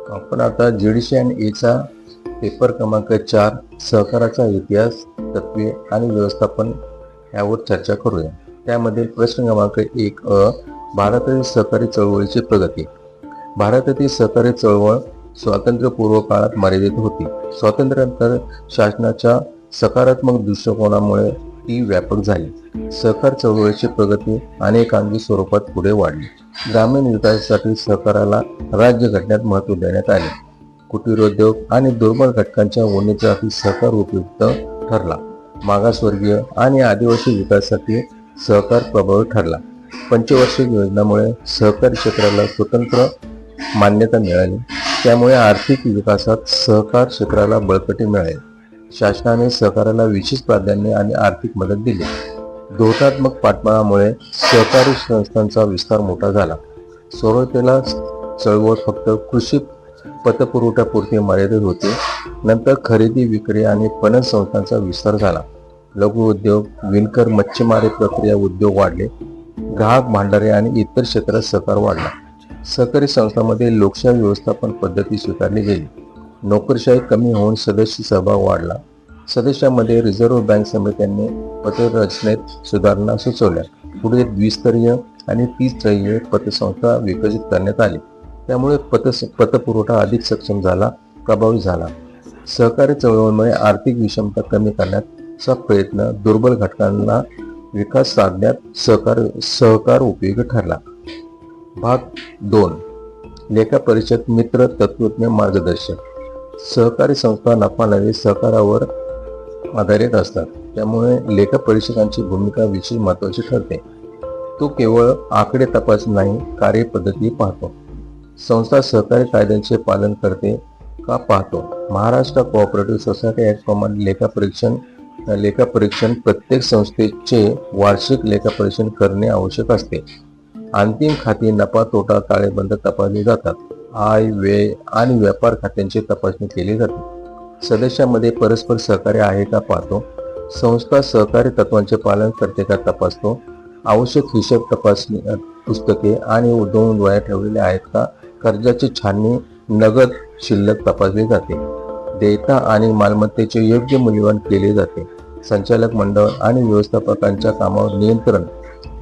आपण आता जीडीसी एचा पेपर क्रमांक 4 सहकाराचा इतिहास, तत्वे आणि व्यवस्थापन यावर चर्चा करूया. त्यामध्ये प्रश्न क्रमांक 1 भारतातील सहकारी चळवळीची प्रगती. भारतातील सहकारी चळवळ स्वातंत्र्यपूर्व काळात मर्यादित होती. स्वातंत्र्यानंतर शासनाच्या सकारात्मक दृष्टिकोनामुळे ती व्यापक झाली. सहकार चळवळीची प्रगती अनेकांगी स्वरूपात पुढे वाढली. ग्रामीण विकासासाठी सहकाराला राज्यघटनेत महत्त्व देण्यात आले. कुटीरोद्योग आणि दुर्बल घटकांच्या उन्नतीसाठी सहकार उपयुक्त ठरला. मागासवर्गीय आणि आदिवासी विकासासाठी सहकार प्रभावी ठरला. पंचवार्षिक योजनामुळे सहकारी क्षेत्राला स्वतंत्र मान्यता मिळाली. त्यामुळे आर्थिक विकासात सहकार क्षेत्राला बळकटी मिळाली. शासनाने सहकाराला विशेष प्राधान्य आणि आर्थिक मदत दिली. धोरणात्मक पाठबळामुळे सहकारी संस्थांचा विस्तार मोठा झाला. सुरुवातीला चळवळ फक्त कृषी पतपुरवठ्यापुरती मर्यादित होती. नंतर खरेदी, विक्री आणि पणन संस्थांचा विस्तार झाला. लघु उद्योग, विणकर, मच्छीमारी प्रक्रिया उद्योग वाढले. ग्राहक भांडारे आणि इतर क्षेत्रात सहकार वाढला. सहकारी संस्थांमध्ये लोकशाही व्यवस्थापन पद्धती स्वीकारली गेली. नोकरशाही कमी होऊन सदस्य सहभाग वाढला. सदस्यांमध्ये रिझर्व्ह बँक समित्यांनी पतरचनेत सुधारणा सुचवल्या. पुढे द्विस्तरीय आणि त्रिस्तरीय पतसंस्था विकसित करण्यात आली. त्यामुळे पतपुरवठा अधिक सक्षम झाला, प्रभावी झाला. सहकारी चळवळीमुळे आर्थिक विषमता कमी करण्याचा प्रयत्न, दुर्बल घटकांना विकास साधण्यात सहकार उपयोगी ठरला. भाग 2. लेखा परिषद मित्र तत्वज्ञ मार्गदर्शक. सहकारी संस्था नफा सहकारावर आधारित असतात. त्यामुळे लेखा परीक्षकांची भूमिका विशेष महत्त्वाची ठरते. तो केवळ आकडे तपासत नाही, कार्यपद्धती पाहतो. संस्था सहकारी कायद्यांचे पालन करते का पाहतो. महाराष्ट्र कोऑपरेटिव्ह सोसायटी ॲक्ट प्रमाणे लेखापरीक्षण प्रत्येक संस्थेचे वार्षिक लेखापरीक्षण करणे आवश्यक असते. अंतिम खाती, नफा तोटा, ताळेबंद तपासले जातात. आय, व्यय आणि व्यापार खात्यांची तपासणी केली जाते. सदस्यांमध्ये परस्पर सहकार्य आहे का पाहतो. संस्था सहकारी तत्वांचे पालन करते का तपासतो. आवश्यक हिशोब तपासणी पुस्तके आणि उधळून वह्या ठेवलेल्या आहेत का. कर्जाची छाननी, नगद शिल्लक तपासली जाते. देयता आणि मालमत्तेचे योग्य मूल्यमापन केले जाते. संचालक मंडळ आणि व्यवस्थापकांच्या कामावर नियंत्रण.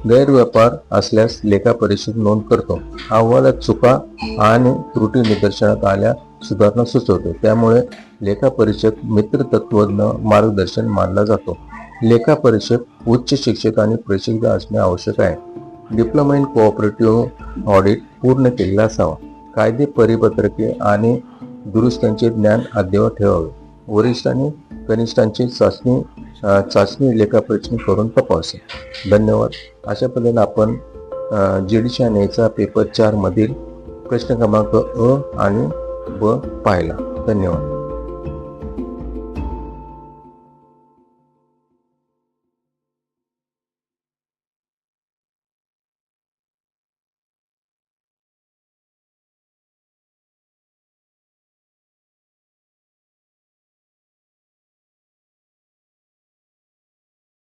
गैरव्यापार असल्यास लेखा परिषद नोंद करतो. अहवालात चुका आणि त्रुटी निदर्शनात आल्या सुधारणा सुचवतो. त्यामुळे लेखा परिषद मित्र तत्वज्ञ मार्गदर्शन मानला जातो. लेखा परिषद उच्च शिक्षित आणि प्रशिक्षित असणे आवश्यक आहे. डिप्लोमा इन कोऑपरेटिव्ह ऑडिट पूर्ण केलेला असावा. कायदे, परिपत्रके आणि दुरुस्त्यांचे ज्ञान अद्ययावत ठेवावे. वरिष्ठ आणि कनिष्ठांची चाचणी लेखापरीक्षण करून तपासा. धन्यवाद. अशा पद्धतीने आपण जीडीसी आणि एचा पेपर 4 मधील प्रश्न क्रमांक अ आणि ब पाहिला. धन्यवाद.